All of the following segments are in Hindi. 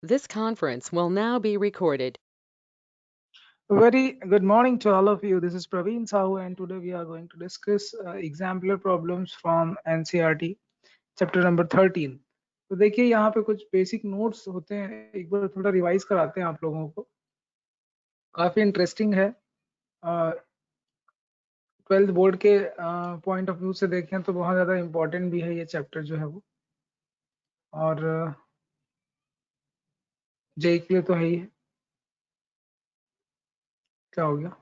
This conference will now be recorded. Very good morning to all of you. This is Praveen Sahu, and today we are going to discuss exemplar problems from NCERT, chapter number 13. तो देखिए यहाँ पे कुछ बेसिक नोट्स होते हैं, एक बार थोड़ा रिवाइज कराते हैं आप लोगों को। काफी इंटरेस्टिंग है। 12th बोर्ड के पॉइंट ऑफ व्यू से देखें तो बहुत ज्यादा इम्पोर्टेंट भी है ये चैप्टर जो है वो, और जेई के लिए तो है ही है। क्या हो गया?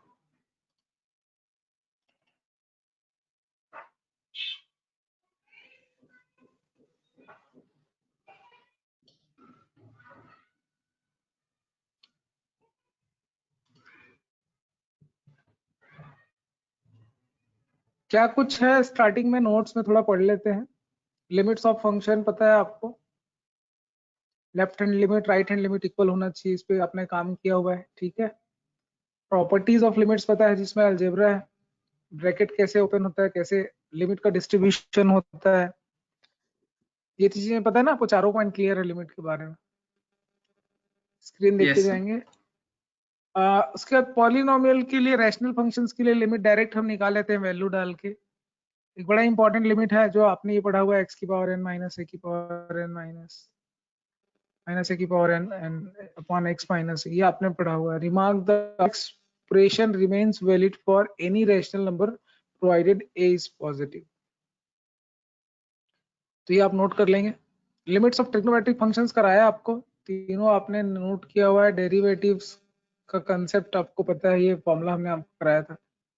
क्या कुछ है स्टार्टिंग में नोट्स में थोड़ा पढ़ लेते हैं। लिमिट्स ऑफ फंक्शन पता है आपको, left hand limit right hand limit equal होना चाहिए, इस पे आपने काम किया हुआ है, ठीक है। प्रॉपर्टीज ऑफ लिमिट्स पता है, जिसमें अलजेब्रा है, ब्रैकेट कैसे ओपन होता है, कैसे लिमिट का डिस्ट्रीब्यूशन होता है, ये चीजें पता है ना आपको। चारों पॉइंट क्लियर है लिमिट के बारे में। स्क्रीन देखते जाएंगे। उसके बाद पॉलिनोमियल के लिए, रैशनल फंक्शंस के लिए लिमिट डायरेक्ट हम निकाल लेते हैं वैल्यू डाल के। एक बड़ा इंपॉर्टेंट लिमिट है जो आपने ये पढ़ा हुआ है, एक्स की पावर एन माइनस ए की पावर एन माइनस ए की power N and upon X minus, ये आपने पढ़ा हुआ है। Remark the expression remains valid for any rational number provided A is positive. तो ये आप नोट कर लेंगे। लिमिट्स ऑफ ट्रिग्नोमेट्रिक फंक्शंस कराया आपको, तीनों आपने नोट किया हुआ है। डेरिवेटिव्स का कंसेप्ट आपको पता है, ये फॉर्मूला हमने आपको कराया था।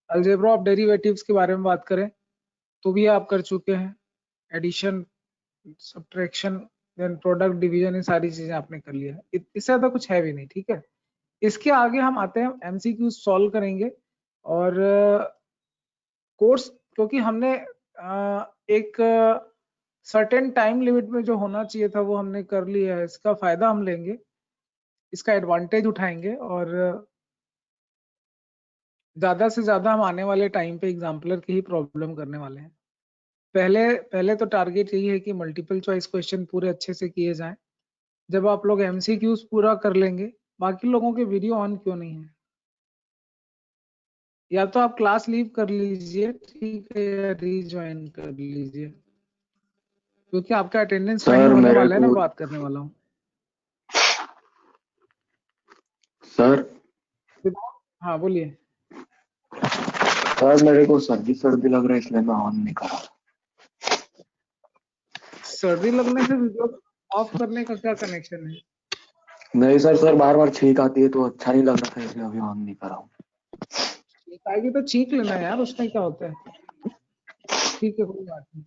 अलजेब्रा ऑफ डेरिवेटिव्स के बारे में बात करें तो भी आप कर चुके हैं। Addition, subtraction, then product, division, ये सारी चीजें आपने कर लिया है। इससे ज्यादा कुछ है भी नहीं, ठीक है। इसके आगे हम आते हैं, एमसीक्यू सॉल्व करेंगे। और कोर्स क्योंकि हमने एक सर्टेन टाइम लिमिट में जो होना चाहिए था वो हमने कर लिया है, इसका फायदा हम लेंगे, इसका एडवांटेज उठाएंगे, और ज्यादा से ज्यादा हम आने वाले टाइम पे एग्जाम्पलर की ही प्रॉब्लम करने वाले हैं। पहले पहले तो टारगेट यही है कि मल्टीपल चॉइस क्वेश्चन पूरे अच्छे से किए जाएं। जब आप लोग एमसीक्यूज पूरा कर लेंगे, बाकी लोगों के वीडियो ऑन क्यों नहीं है? या तो आप क्लास लीव कर लीजिए, ठीक है, या रीज्वाइन कर लीजिए, क्योंकि आपका अटेंडेंस वही सर होने मेरे वाला है ना, को बात करने वाला हूँ। सर हाँ बोलिए। सर मेरे को सर्दी सर्दी लग रहा है, इसलिए मैं ऑन नहीं कर रहा। सर्दी लगने से वीडियो ऑफ करने का क्या कनेक्शन है? नहीं सर बार बार छींक आती है तो अच्छा नहीं लग रहा था, इसलिए अभी ऑन नहीं कर रहा हूँ। छींक आएगी तो छींक लेना है यार, उसमें क्या होता है। ठीक है, कोई बात नहीं,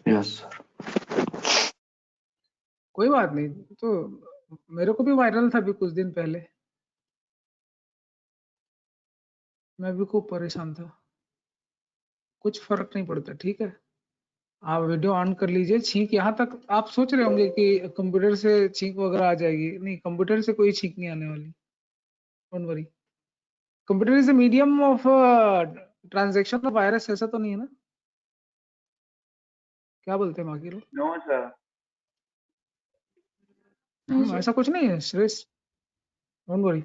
यस सर। कोई बात नहीं। तो मेरे को भी वायरल था अभी कुछ दिन पहले, मैं भी खूब परेशान था। कुछ फर्क नहीं पड़ता, ठीक है। आप वीडियो ऑन कर लीजिए। छींक, यहाँ तक आप सोच रहे होंगे कि कंप्यूटर से छींक वगैरह आ जाएगी, नहीं, कंप्यूटर से कोई छींक नहीं आने वाली, don't worry. Computer is a medium of transaction of virus, ऐसा तो नहीं है ना? क्या बोलते हैं बाकी लोग? No sir. ऐसा कुछ नहीं है श्रेष्ठ, डोंट वरी।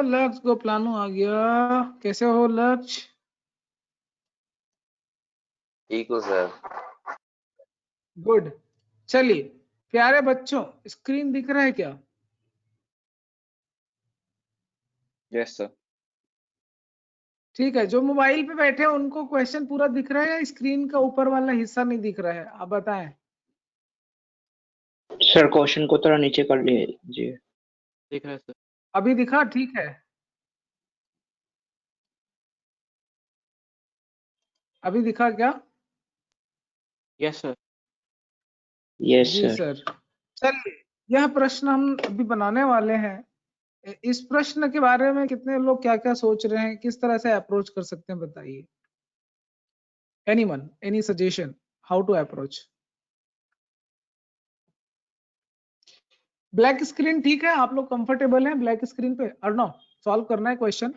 लक्ष्य को प्लानो आ गया। कैसे हो लक्ष्य? ठीक हो सर। गुड। चलिए प्यारे बच्चों, स्क्रीन दिख रहा है क्या? Yes sir. ठीक है, जो मोबाइल पे बैठे हैं उनको क्वेश्चन पूरा दिख रहा है या स्क्रीन का ऊपर वाला हिस्सा नहीं दिख रहा है, आप बताएं। सर क्वेश्चन को थोड़ा नीचे कर लीजिए। दिख रहा है सर। अभी दिखा? ठीक है, अभी दिखा क्या? Yes sir. यस जी सर। सर। चलिए, यह प्रश्न हम अभी बनाने वाले हैं। इस प्रश्न के बारे में कितने लोग क्या क्या सोच रहे हैं, किस तरह से अप्रोच कर सकते हैं, बताइए। Anyone, any suggestion how to approach? Black screen ठीक है, आप लोग कंफर्टेबल हैं ब्लैक स्क्रीन पे? अर्णव सॉल्व करना है क्वेश्चन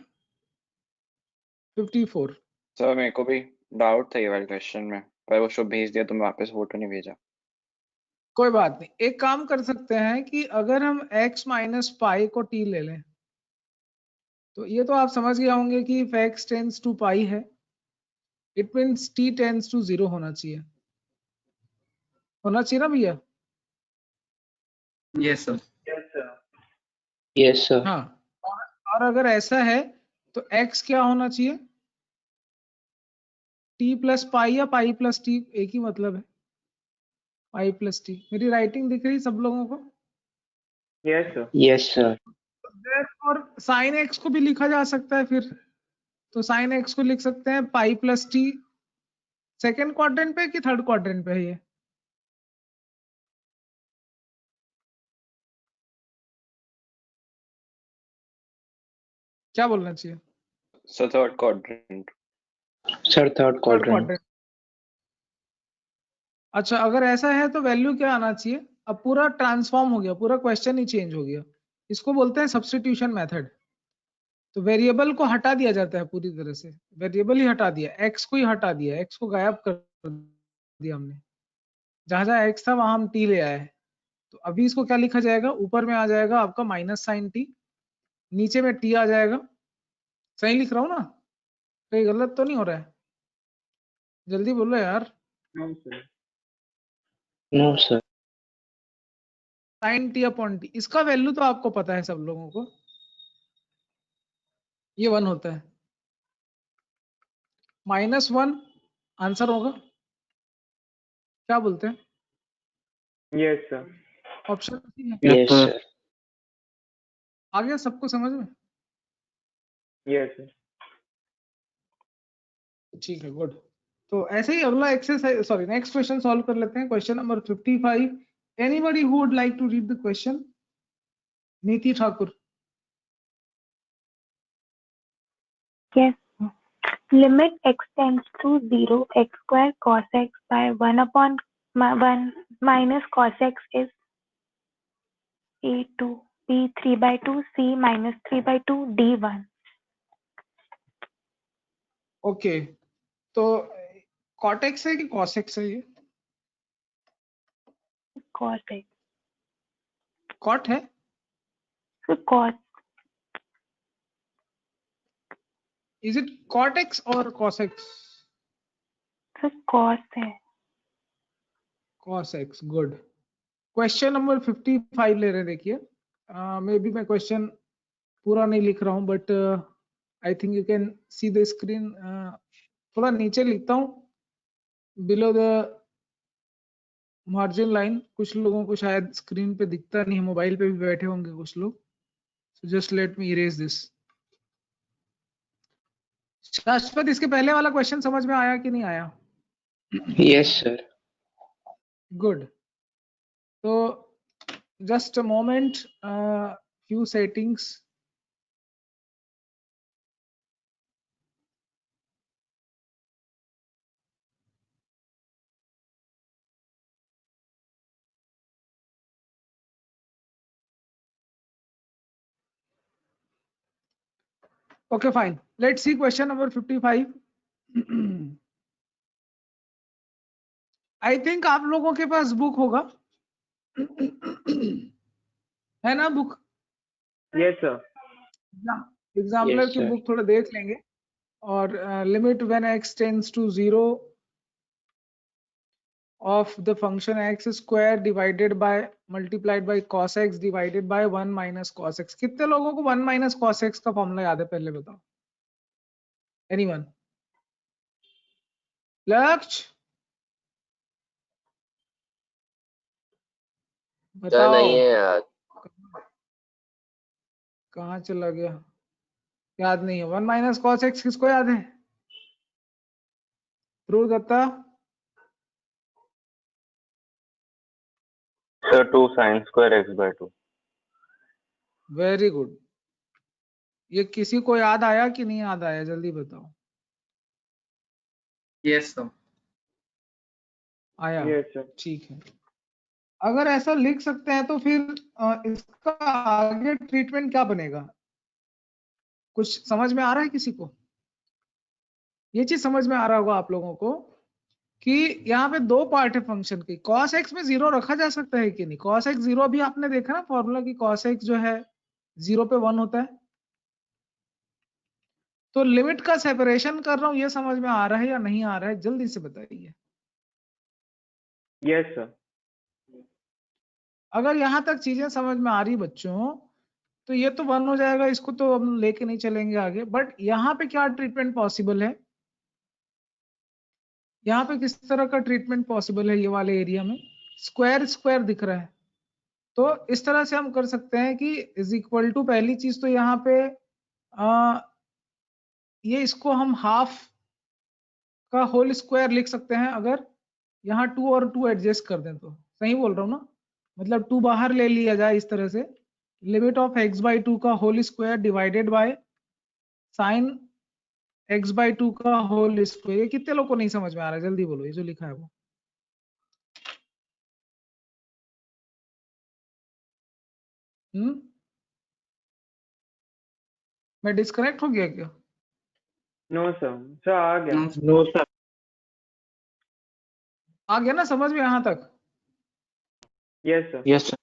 54। सर मेरे को भी डाउट था ये वाले क्वेश्चन में, पर वो शुभ भेज दिया तो मैं वापस फोटो नहीं भेजा। कोई बात नहीं, एक काम कर सकते हैं कि अगर हम x माइनस पाई को t ले लें, तो ये तो आप समझ गए होंगे कि if x tends to pi है, it means t tends to 0 होना चाहिए ना भैया? Yes sir. Yes sir. हाँ, और अगर ऐसा है तो x क्या होना चाहिए? t प्लस पाई या पाई प्लस t, एक ही मतलब है, पाई प्लस t। मेरी राइटिंग दिख रही सब लोगों को? Yes sir. Yes sir. और साइन x को भी लिखा जा सकता है फिर, तो साइन x को लिख सकते हैं pi plus t। Second quadrant पे कि थर्ड क्वाड्रेंट पे है ये? क्या बोलना चाहिए? Sir third quadrant. Sir third third quadrant. Quadrant. अच्छा, अगर ऐसा है तो वैल्यू क्या आना चाहिए? अब पूरा ट्रांसफॉर्म हो गया, पूरा क्वेश्चन ही चेंज हो गया। इसको बोलते हैं सब्स्टिट्यूशन मेथड। तो वेरिएबल को हटा दिया जाता है पूरी तरह से, वेरिएबल ही हटा दिया, एक्स को ही हटा दिया, एक्स को गायब कर दिया हमने। जहां जहां एक्स था वहां हम टी ले आए। तो अभी इसको क्या लिखा जाएगा? ऊपर में आ जाएगा आपका माइनस साइन टी, नीचे में टी आ जाएगा। सही लिख रहा हूँ ना? कहीं गलत तो नहीं हो रहा है? जल्दी बोलो यार। No sir. No sir. Sine T upon T, इसका वैल्यू तो आपको पता है सब लोगों को, ये 1 होता है। -1 आंसर होगा, क्या बोलते हैं? Yes sir. ऑप्शन सी है। Yes sir. आ गया सबको समझ में? Yes sir. ठीक है, गुड। तो ऐसे ही अगला exercise, sorry next question solve कर लेते हैं। Question number 55। Anybody who would like to read the question? Niti Thakur. Yes. Limit x tends to 0, x square cos x by 1 upon 1 minus cos x is a2, b 3 by 2, c minus 3 by 2, d1. Okay, तो cot x है कि cos x है? ये Cos x. cot है? So cos. Is it cot x और cos x? So cos है. cos x, good. Question number 55 ले रहे, देखिए। मे बी मैं क्वेश्चन पूरा नहीं लिख रहा हूँ, but I think you can see the screen. थोड़ा नीचे लिखता हूँ, बिलो द मार्जिन लाइन। कुछ लोगों को शायद स्क्रीन पे दिखता नहीं है, मोबाइल पे भी बैठे होंगे कुछ लोग। So just let me erase this. शाश्वत, इसके पहले वाला क्वेश्चन समझ में आया कि नहीं आया? Yes sir. गुड। तो just a moment, few settings. Okay, fine. Let's see question number 55. I think आप लोगों के पास बुक होगा, है ना book? Yes sir. Exemplar Yes, की sir. बुक थोड़ा देख लेंगे। और limit when x tends to 0 of the function x square divided by multiplied by cos x divided by 1 minus cos x। कितने लोगों को 1 minus cos x का फॉर्मूला याद है? पहले बताओ। एनीवन? लक्ष्य सर बताओ। नहीं है यार। कहाँ चला गया? याद नहीं है? 1 minus cos x किसको याद है? Dhruv Datta. Sir 2 sin square x by 2। Very good. ये किसी को याद आया कि नहीं याद आया? जल्दी बताओ। Yes sir. आया? Yes sir. ठीक है। अगर ऐसा लिख सकते हैं तो फिर इसका आगे ट्रीटमेंट क्या बनेगा? कुछ समझ में आ रहा है किसी को? ये चीज समझ में आ रहा होगा आप लोगों को कि यहाँ पे दो पार्ट है फंक्शन की। cos x में 0 रखा जा सकता है कि नहीं? cos x 0 अभी आपने देखा ना फॉर्मूला की cos x जो है 0 पे 1 होता है। तो लिमिट का सेपरेशन कर रहा हूं, ये समझ में आ रहा है या नहीं आ रहा है? जल्दी से बताइए। Yes, sir. अगर यहां तक चीजें समझ में आ रही बच्चों तो ये तो 1 हो जाएगा, इसको तो हम लेके नहीं चलेंगे आगे। बट यहाँ पे क्या ट्रीटमेंट पॉसिबल है? यहाँ पे किस तरह का ट्रीटमेंट पॉसिबल है? ये वाले एरिया में स्क्वायर स्क्वायर दिख रहा है, तो इस तरह से हम कर सकते हैं कि इज इक्वल टू, पहली चीज तो यहाँ पे ये इसको हम हाफ का होल स्क्वायर लिख सकते हैं अगर यहाँ 2 और 2 एडजस्ट कर दें तो। सही बोल रहा हूँ ना? मतलब 2 बाहर ले लिया जाए इस तरह से, लिमिट ऑफ x/2 का whole square divided by sine x/2 का होल स्क्वायर। ये कितने लोग को नहीं समझ में आ रहा है? जल्दी बोलो, ये जो लिखा है वो। मैं डिस्कनेक्ट हो गया क्या? No, sir. Sir, आ गया. No, sir. आ गया ना समझ में यहाँ तक? Yes, sir. Yes, sir.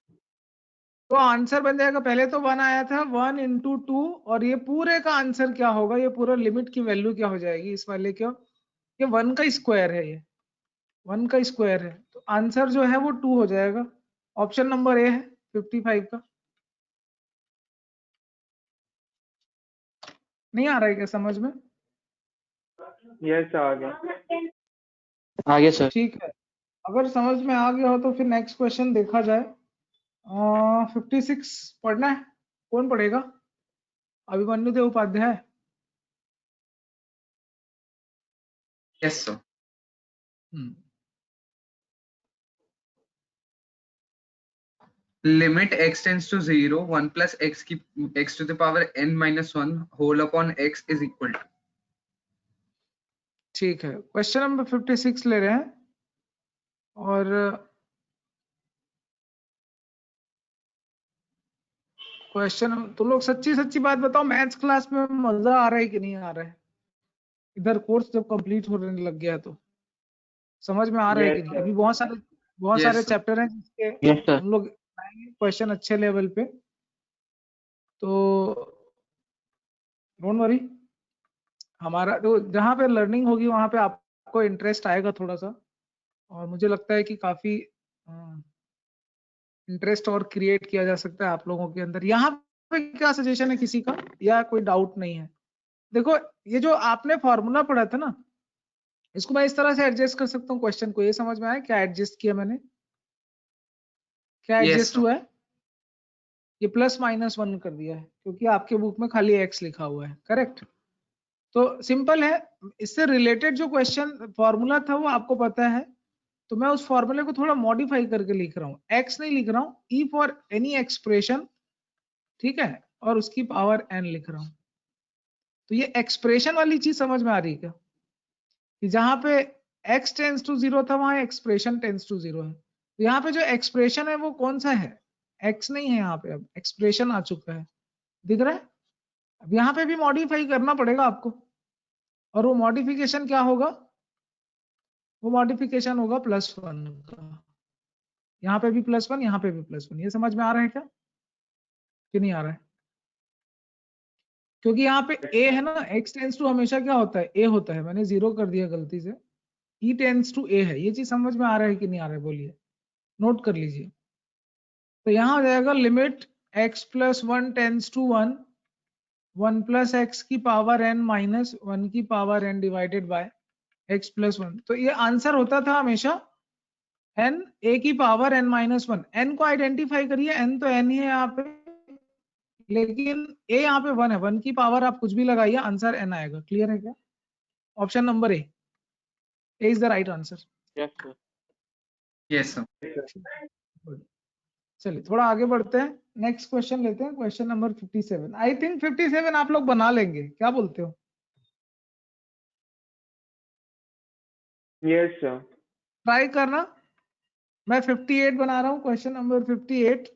तो आंसर बन जाएगा, पहले तो 1 आया था, 1 × 2, और ये पूरे का आंसर क्या होगा? ये पूरा लिमिट की वैल्यू क्या हो जाएगी इस वाले? क्या ये 1 का स्क्वायर है? ये 1 का स्क्वायर है, तो आंसर जो है वो 2 हो जाएगा। ऑप्शन नंबर ए है 55 का। नहीं आ रहा है क्या समझ में? Yes, sir, आ गया. आगे सर. ठीक है, अगर समझ में आ गया हो तो फिर नेक्स्ट क्वेश्चन देखा जाए। 56 पढ़ना है, कौन पढ़ेगा? Abhimanyu Dev Upadhyay. Yes sir. Limit x tends to 0 1 plus x to the power n minus 1 whole upon x is equal to. ठीक है, क्वेश्चन नंबर 56 ले रहे हैं। और क्वेश्चन, तो लोग सच्ची सच्ची बात बताओ, मैथ्स क्लास में मजा आ रहा है कि नहीं आ रहा है? इधर कोर्स जब कंप्लीट होने लग गया तो समझ में आ रहा है कि नहीं? अभी बहुत सारे चैप्टर हैं जिसके हम लोग क्वेश्चन अच्छे लेवल पे, तो डोंट वरी, हमारा तो जहाँ पे लर्निंग होगी वहां पे आपको इंटरेस्ट आएगा थोड़ा सा, और मुझे लगता है कि काफी इंटरेस्ट और क्रिएट किया जा सकता है आप लोगों के अंदर। यहाँ पे क्या सजेशन है किसी का, या कोई डाउट नहीं है? देखो, ये जो आपने फॉर्मूला पढ़ा था ना, इसको मैं इस तरह से एडजस्ट कर सकता हूँ क्वेश्चन को। ये समझ में आया क्या एडजस्ट किया मैंने? क्या एडजस्ट हुआ है? ये +-1 कर दिया है क्योंकि आपके बुक में खाली x लिखा हुआ है, करेक्ट? तो सिंपल है, इससे रिलेटेड जो क्वेश्चन फॉर्मूला था वो आपको पता है, तो मैं उस फॉर्मूले को थोड़ा मॉडिफाई करके लिख रहा हूँ। x नहीं लिख रहा हूँ, e फॉर एनी एक्सप्रेशन, ठीक है, और उसकी पावर n लिख रहा हूँ। तो ये एक्सप्रेशन वाली चीज समझ में आ रही है क्या? कि जहां पे x टेंड्स टू 0 था वहां एक्सप्रेशन टेंड्स टू 0 है। तो यहाँ पे जो एक्सप्रेशन है वो कौन सा है? x नहीं है यहाँ पे, अब एक्सप्रेशन आ चुका है, दिख रहा है? अब यहाँ पे भी मॉडिफाई करना पड़ेगा आपको, और वो मॉडिफिकेशन क्या होगा? वो मॉडिफिकेशन होगा +1 का। यहाँ पे भी +1, यहाँ पे भी +1। ये समझ में आ रहा है क्या कि नहीं आ रहा है? क्योंकि यहाँ पे a है ना, x टेंड्स टू हमेशा क्या होता है? a होता है। मैंने 0 कर दिया गलती से, e टेंड्स टू a है। ये चीज समझ में आ रहा है कि नहीं आ रहा है? बोलिए, नोट कर लीजिए। तो यहाँ हो जाएगा limit x + 1 tends to 1 1 + x की पावर n माइनस 1 की power n divided by x + 1। तो ये आंसर होता था हमेशा n a की पावर n माइनस 1। n को आइडेंटिफाई करिए, n तो n ही है यहाँ पे, लेकिन a यहाँ पे 1 है। 1 की पावर आप कुछ भी लगाइए, आंसर n आएगा। क्लियर है क्या? Option number A is the right answer. Yes, sir. Yes sir. चलिए थोड़ा आगे बढ़ते हैं, नेक्स्ट क्वेश्चन लेते हैं, क्वेश्चन नंबर 57। आई थिंक 57 आप लोग बना लेंगे, क्या बोलते हो? Yes, sir. ट्राई करना, मैं 58 बना रहा हूँ, question number 58।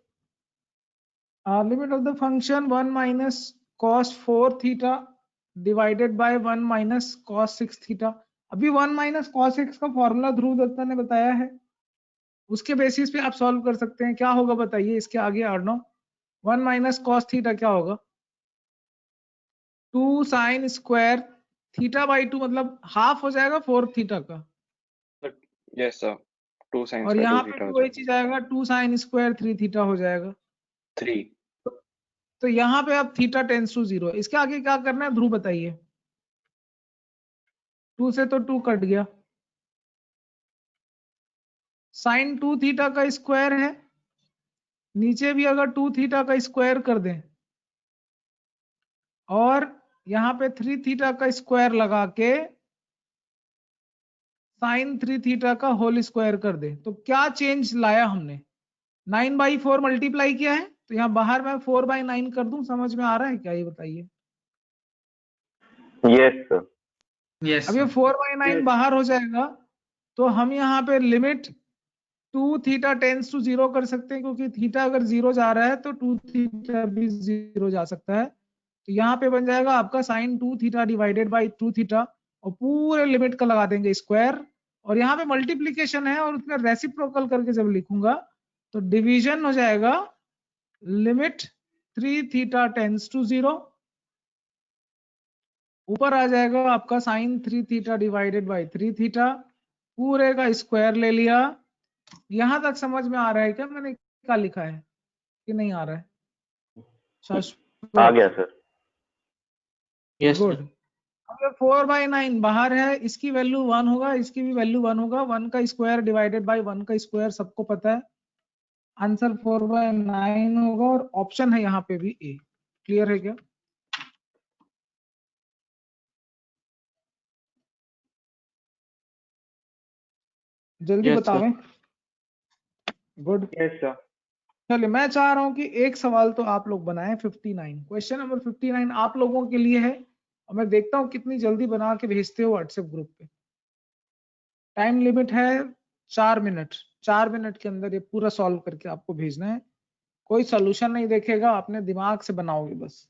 Limit of the function 1 minus cos 4 theta divided by 1 minus cos 6 theta. अभी 1 माइनस cos 6 का फॉर्मूला ध्रुव दत्ता ने बताया है, उसके बेसिस पे आप सॉल्व कर सकते हैं। क्या होगा बताइए इसके आगे अर्णव? 1 माइनस cos थीटा क्या होगा? 2 साइन स्क्वायर थीटा बाई 2, मतलब हाफ हो जाएगा 4 थीटा का, यस सर, 2 sin और square 2 यहाँ पे theta भी हो वही चीज आएगा, 2 साइन स्क्वायर 3 थीटा हो जाएगा। 3। तो यहाँ पे अब थीटा टेंस टू 0, इसके आगे क्या करना है ध्रुव बताइए? 2 से तो 2 कट गया, साइन 2 थीटा का स्क्वायर है, नीचे भी अगर 2 थीटा का स्क्वायर कर दें और यहाँ पे 3 थीटा का स्क्वायर लगा के साइन 3 थीटा का होल स्क्वायर कर दे, तो क्या चेंज लाया हमने? 9/4 मल्टीप्लाई किया है, तो यहाँ बाहर मैं 4/9 कर दूं। समझ में आ रहा है क्या ये बताइए? Yes, sir. Yes, अब ये sir. 4/9 बाहर हो जाएगा, तो हम यहाँ पे लिमिट 2 थीटा टेंस टू 0 कर सकते हैं, क्योंकि थीटा अगर 0 जा रहा है तो 2 थीटा भी 0 जा सकता है। तो यहाँ पे बन जाएगा आपका sine 2 theta divided by 2 theta, और पूरे लिमिट का लगा देंगे स्क्वायर, और यहाँ पे मल्टीप्लीकेशन है और उसमें रेसिप्रोकल करके जब लिखूंगा तो डिवीजन हो जाएगा लिमिट 3 थीटा टेंस टू 0, ऊपर आ जाएगा आपका sine 3 theta divided by 3 theta, पूरे का स्क्वायर ले लिया। यहां तक समझ में आ रहा है क्या मैंने क्या लिखा है कि नहीं आ रहा है? आ गया सर। Yes good. अब ये 4/9 बाहर है, इसकी वैल्यू 1 होगा, इसकी भी वैल्यू 1 होगा। 1 का स्क्वायर डिवाइडेड बाय 1 का स्क्वायर सबको पता है, आंसर 4/9 होगा, और ऑप्शन है यहाँ पे भी ए। क्लियर है क्या? जल्दी Yes, बतावें। गुड। Yes, sir. चलिए, मैं चाह रहा हूं कि एक सवाल तो आप लोग बनाएं। 59 क्वेश्चन नंबर 59 आप लोगों के लिए है, और मैं देखता हूं कितनी जल्दी बना के भेजते हो व्हाट्सएप ग्रुप पे। टाइम लिमिट है 4 मिनट, 4 मिनट के अंदर ये पूरा सॉल्व करके आपको भेजना है। कोई सोल्यूशन नहीं देखेगा, अपने दिमाग से बनाओगे बस।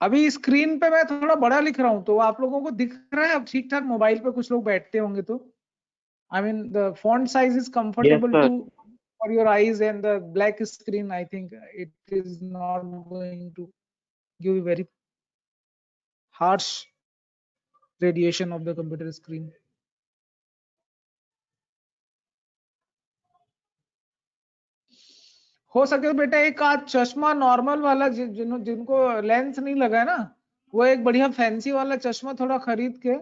अभी स्क्रीन पे मैं थोड़ा बड़ा लिख रहा हूं, तो आप लोगों को दिख रहा है अब ठीक ठाक? मोबाइल पे कुछ लोग बैठते होंगे तो I mean the font size is comfortable sir. to for your eyes, and the black screen I think it is not going to give you very harsh radiation of the computer screen. हो सके तो बेटा एक आध चश्मा नॉर्मल वाला जिनको लेंस नहीं लगा है ना, वो एक बढ़िया फैंसी वाला चश्मा थोड़ा खरीद के,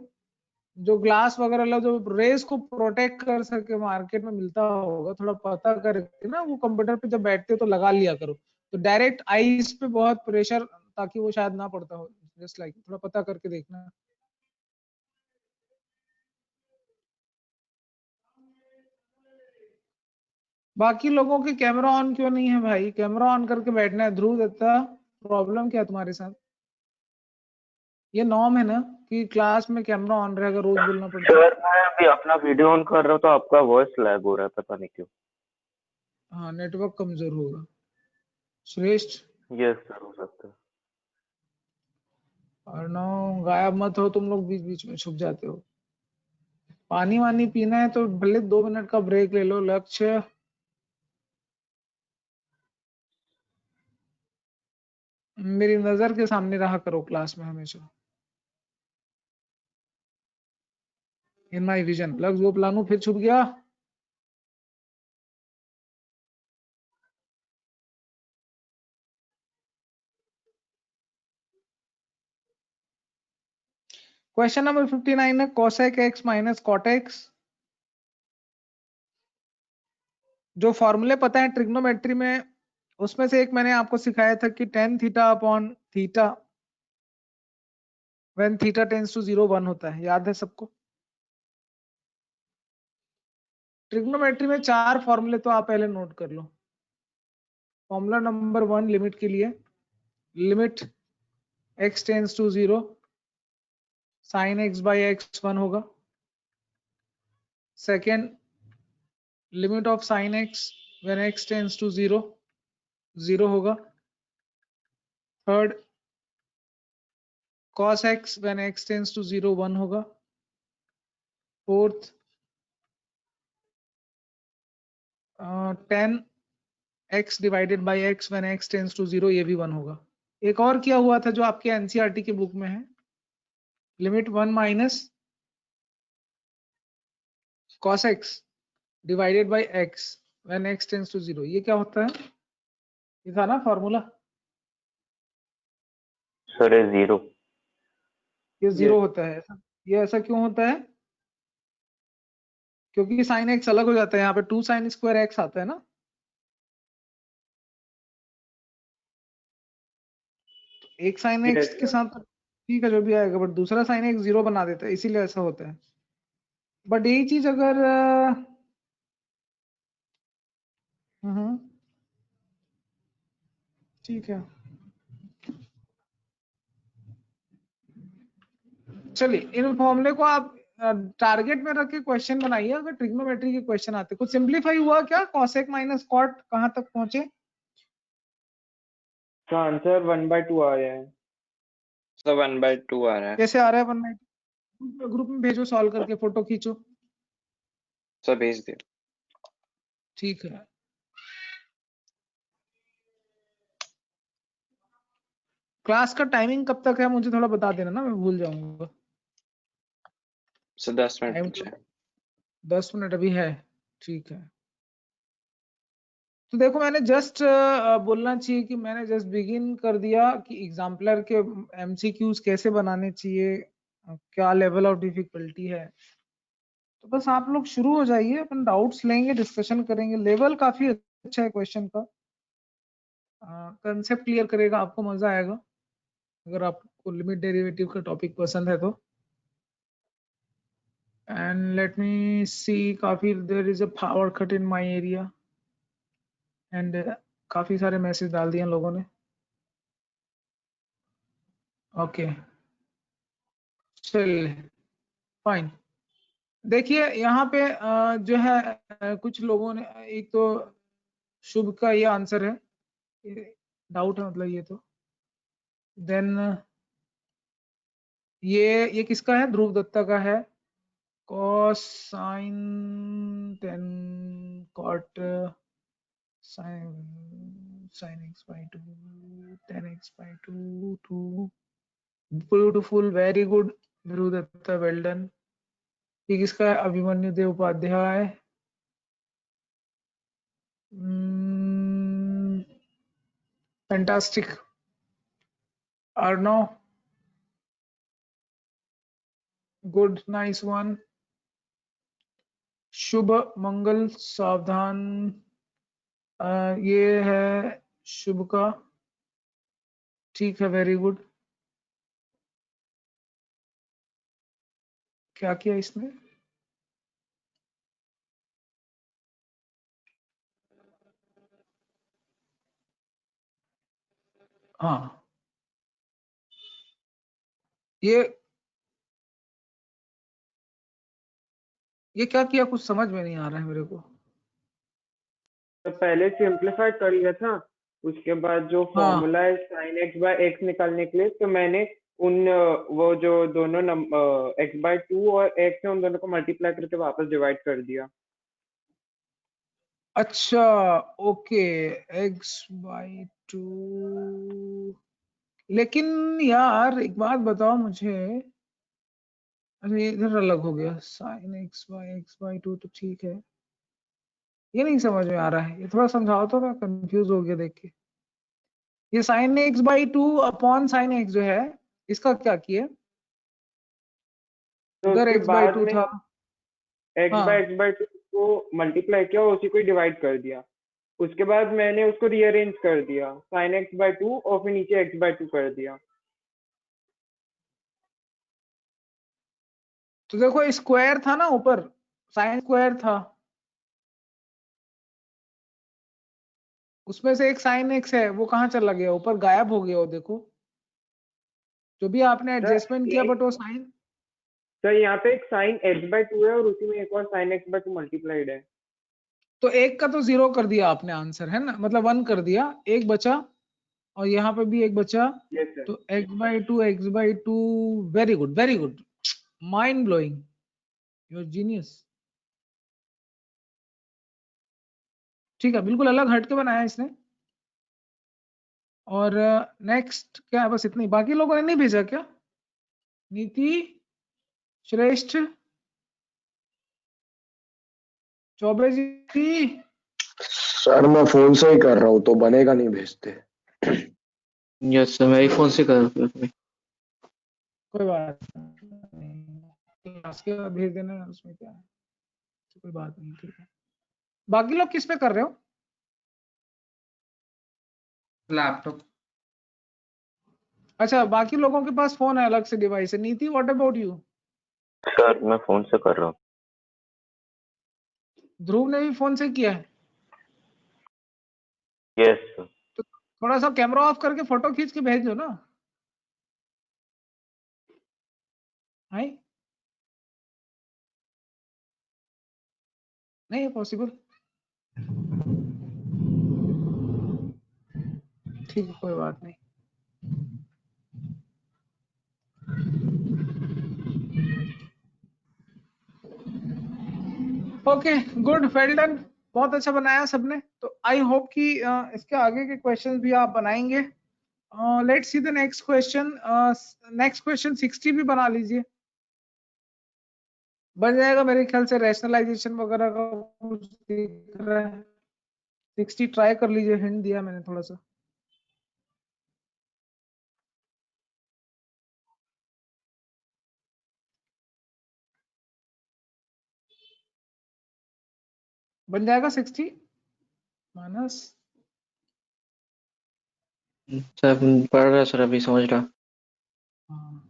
जो ग्लास वगैरह जो रेस को प्रोटेक्ट कर सके, मार्केट में मिलता होगा, थोड़ा पता करके ना, वो कंप्यूटर पे जब बैठते हो तो लगा लिया करो, तो डायरेक्ट आईज पे बहुत प्रेशर, ताकि वो शायद ना पड़ता हो। जस्ट लाइक थोड़ा पता करके देखना। बाकी लोगों के कैमरा ऑन क्यों नहीं है भाई? कैमरा ऑन करके बैठना है। ध्रुव दत्ता, प्रॉब्लम क्या है तुम्हारे साथ? ये नॉर्म है ना कि क्लास में कैमरा ऑन रहेगा, रोज बोलना पड़ता है? सर मैं अभी अपना वीडियो ऑन कर रहा हूँ तो आपका वॉइस लैग हो रहा है, पता नहीं क्यों। हाँ, नेटवर्क कमजोर होगा। श्रेष्ठ, यस सर, हो सकता है। और नो गायब मत हो तुम लोग, बीच बीच में छुप जाते हो। पानी वानी पीना है तो भले 2 मिनट का ब्रेक ले लो। लक्ष्य, मेरी नजर के सामने रहा करो क्लास में हमेशा, इन माय विजन। लक्ष्य वो प्लानू फिर छुप गया। क्वेश्चन नंबर 59 है cosec x minus cot x। जो फॉर्मूले पता है ट्रिग्नोमेट्री में, उसमें से एक मैंने आपको सिखाया था कि tan theta upon theta when theta tends to 0 1 होता है, याद है सबको? ट्रिग्नोमेट्री में 4 फॉर्मूले तो आप पहले नोट कर लो। फॉर्मूला नंबर 1 लिमिट के लिए, limit x tends to 0 sin x by x 1 होगा। Second, limit of sin x when x tends to 0 0 होगा। Third, cos x when x tends to 0 1 होगा। Fourth, tan x divided by x when x tends to 0 ये भी 1 होगा। एक और क्या हुआ था जो आपके एनसीईआरटी के बुक में है, limit 1 minus cos x divided by x when x tends to 0, ये क्या होता है? ये था ना फॉर्मूला, सर ये 0। ये 0 होता है। ये ऐसा क्यों होता है? क्योंकि sin x अलग हो जाता है, यहाँ पे 2 sin स्क्वायर x आता है ना। एक sin x के साथ ठीक है जो भी आएगा, बट दूसरा sin x 0 बना देता है, इसीलिए ऐसा होता है। बट यही चीज अगर ठीक है, चलिए इन फॉर्मूले को आप टारगेट में रख के क्वेश्चन बनाइए। अगर ट्रिग्नोमेट्री के क्वेश्चन आते, कुछ सिंप्लीफाई हुआ क्या? cosec माइनस कॉट कहां तक पहुंचे? तो आंसर 1/2 आ रहा है। सर 1/2 आ रहा है। कैसे आ रहा है 1/2? ग्रुप में भेजो, सॉल्व करके फोटो खींचो। सर भेज दिया। ठीक है, क्लास का टाइमिंग कब तक है मुझे थोड़ा बता देना ना, मैं भूल जाऊंगा। सर 10 मिनट टाइम बचे। 10 मिनट अभी है, ठीक है। तो देखो मैंने जस्ट बोलना चाहिए कि मैंने जस्ट बिगिन कर दिया कि एग्जाम्पलर के एमसीक्यूज कैसे बनाने चाहिए, क्या लेवल ऑफ डिफिकल्टी है। तो बस आप लोग शुरू हो जाइए, अपन डाउट्स लेंगे, डिस्कशन करेंगे। लेवल काफी अच्छा है क्वेश्चन का, कंसेप्ट क्लियर करेगा, आपको मजा आएगा अगर आपको लिमिट डेरिवेटिव का टॉपिक पसंद है तो। एंड लेट मी सी, काफी there is a power cut in my area and काफी सारे मैसेज डाल दिए लोगों ने। ओके चलिए फाइन। देखिए यहाँ पे जो है कुछ लोगों ने, एक तो शुभ का ये आंसर है, डाउट है मतलब ये तो। देन ये किसका है? ध्रुव दत्ता का है। cos sin 10 cot sin x by 2 10 x by 2 2 beautiful, very good Dhruv Datta, well done. ये किसका है? Abhimanyu Dev Upadhyay. Fantastic Arnav, good, nice one. Shubh Mangal Saavdhan, ये है शुभ का, ठीक है, वेरी गुड। क्या किया इसने? हाँ ये क्या किया, कुछ समझ में नहीं आ रहा है मेरे को। तो पहले सिंप्लीफाई कर लिया था, उसके बाद जो फॉर्मूला है sin x by x निकालने के लिए, तो मैंने उन वो जो दोनों x by 2 और x है उन दोनों को मल्टीप्लाई करके वापस डिवाइड कर दिया। अच्छा ओके, x by 2। लेकिन यार एक बात बताओ मुझे, अरे इधर अलग हो गया, sin x by 2 तो ठीक है, ये नहीं समझ में आ रहा है, ये थोड़ा समझाओ तो, मैं कंफ्यूज हो गया देख के। ये sin x by 2 upon sin x जो है, इसका क्या किया? तो उधर उसके x by बाद 2 में था, x by x by 2 को मल्टीप्लाई किया और उसी को डिवाइड कर दिया। उसके बाद मैंने उसको रीअरेंज कर दिया, sin x by 2 और फिर नीचे x by 2 कर दिया। तो देखो स्क्वायर था ना ऊपर, साइन स्क्वायर था, उसमें से एक साइन एक्स है, वो कहाँ चला गया? ऊपर गायब हो गया वो, देखो जो भी आपने एडजस्टमेंट किया, बट वो साइन। सर यहाँ पे एक साइन x/2 है और उसी में एक और साइन x/2 मल्टीप्लाइड है। तो एक का तो 0 कर दिया आपने आंसर, है ना, मतलब 1 कर दिया, एक बचा और यहाँ पे भी एक बचा। Yes sir. तो x/2 very good, very good, mind blowing, you are genius. ठीक है, बिल्कुल अलग हट के बनाया इसने। और नेक्स्ट क्या है? बस इतना ही, बाकी लोगों ने नहीं भेजा क्या? नीति, श्रेष्ठ, चौबे जी। सर मैं फोन से ही कर रहा हूँ, तो बनेगा नहीं भेजते। यस सर, मेरे फोन से कर। कोई बात नहीं, क्लास के बाद भेज देना, उसमें क्या है, कोई बात नहीं, ठीक है। बाकी लोग किस पे कर रहे हो? लैपटॉप। अच्छा, बाकी लोगों के पास फोन है, अलग से डिवाइस है। नीति, व्हाट अबाउट यू? सर मैं फोन से कर रहा हूँ। ध्रुव ने भी फोन से किया है। Yes sir. तो थोड़ा सा कैमरा ऑफ करके फोटो खींच के भेज दो ना। है नहीं है पॉसिबल? ठीक है, कोई बात नहीं। ओके, गुड, वेल डन, बहुत अच्छा बनाया सबने। तो आई होप कि इसके आगे के क्वेश्चंस भी आप बनाएंगे। Let's see the next question. Next question 60 भी बना लीजिए, बन जाएगा मेरे ख्याल से। रैशनलाइजेशन वगैरह का कुछ दिख रहा है। 60 ट्राई कर लीजिए, हिंट दिया मैंने थोड़ा सा। बन जाएगा 60 माइनस। सर पढ़ रहा सर, अभी समझ रहा। हाँ,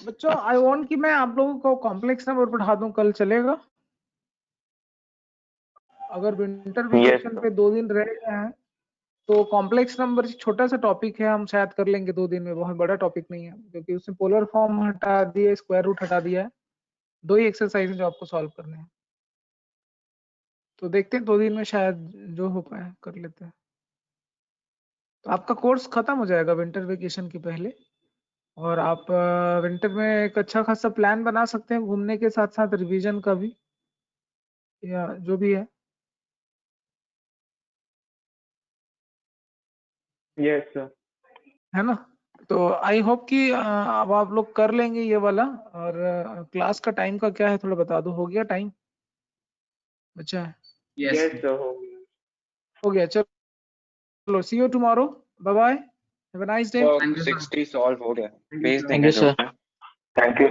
बच्चों आई वांट कि मैं आप लोगों को कॉम्प्लेक्स नंबर पढ़ा दूं कल, चलेगा? अगर विंटर वेकेशन पे 2 दिन रह गए हैं तो कॉम्प्लेक्स नंबर छोटा सा टॉपिक है, हम शायद कर लेंगे 2 दिन में, बहुत बड़ा टॉपिक नहीं है, क्योंकि उसमें पोलर फॉर्म हटा दिया, स्क्वायर रूट हटा दिया है। 2 ही एक्सरसाइज जो आपको सॉल्व करने हैं। तो देखते हैं 2 दिन में शायद जो हो पाए कर लेते हैं। तो आपका कोर्स खत्म हो जाएगा विंटर वेकेशन के पहले, और आप विंटर में एक अच्छा खासा प्लान बना सकते हैं घूमने के साथ साथ रिवीजन का भी, या जो भी है। Yes sir. है ना? तो आई होप कि अब आप लोग कर लेंगे ये वाला। और क्लास का टाइम का क्या है थोड़ा बता दो, हो गया टाइम? अच्छा है, यस यस सर, हो गया। हो गया, चलो see you tomorrow, bye bye, have a nice day. तो Thank you, sir. 60 सॉल्व हो गया, भेज थैंक देंगे यू ग्रुप सर। में। Thank you.